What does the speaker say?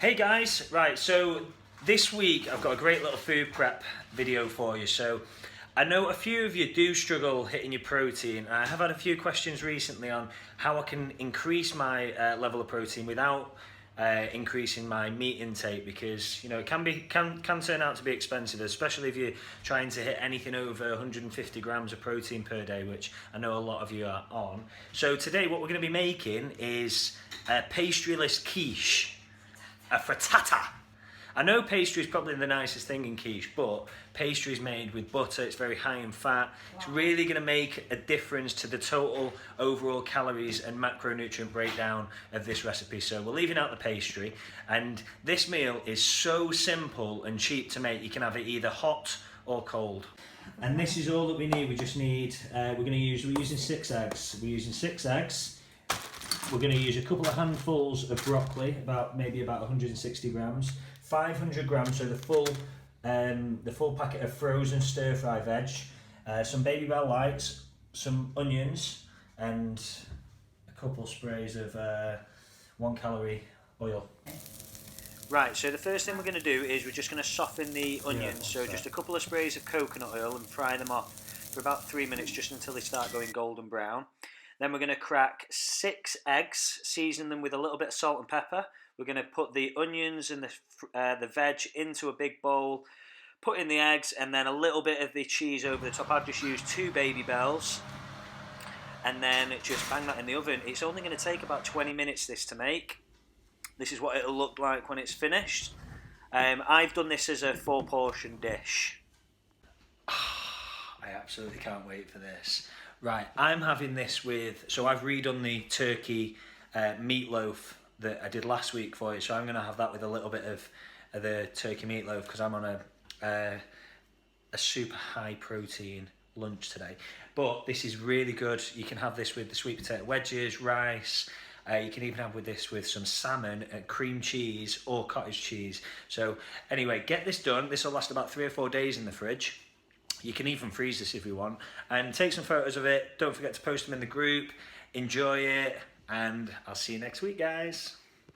Hey guys, right, so this week I've got a great little food prep video for you. So I know a few of you do struggle hitting your protein. I have had a few questions recently on how I can increase my level of protein without increasing my meat intake, because you know it can turn out to be expensive, especially if you're trying to hit anything over 150 grams of protein per day, which I know a lot of you are on. So today what we're going to be making is a pastryless quiche. A frittata. I know pastry is probably the nicest thing in quiche, but pastry is made with butter, it's very high in fat. It's really going to make a difference to the total overall calories and macronutrient breakdown of this recipe. So we're leaving out the pastry, and this meal is so simple and cheap to make. You can have it either hot or cold. And this is all that we need. We just need, we're using 6 eggs. We're using 6 eggs. We're going to use a couple of handfuls of broccoli, maybe about 160 grams, 500 grams, so the full packet of frozen stir-fry veg, some Baby Bell Lights, some onions, and a couple sprays of 1 calorie oil. Right, so the first thing we're going to do is we're just going to soften the onions, so just a couple of sprays of coconut oil and fry them off for about 3 minutes, just until they start going golden brown. Then we're going to crack 6 eggs, season them with a little bit of salt and pepper. We're going to put the onions and the veg into a big bowl, put in the eggs, and then a little bit of the cheese over the top. I've just used 2 Baby Bells, and then just bang that in the oven. It's only going to take about 20 minutes this to make. This is what it'll look like when it's finished. I've done this as a 4-portion dish. I absolutely can't wait for this. Right, I'm having this with, so I've redone the turkey meatloaf that I did last week for you, so I'm going to have that with a little bit of the turkey meatloaf, because I'm on a super high protein lunch today. But this is really good. You can have this with the sweet potato wedges, rice. You can even have this with some salmon, cream cheese or cottage cheese. So anyway, get this done. This will last about 3 or 4 days in the fridge. You can even freeze this if you want, and take some photos of it. Don't forget to post them in the group. Enjoy it, and I'll see you next week, guys.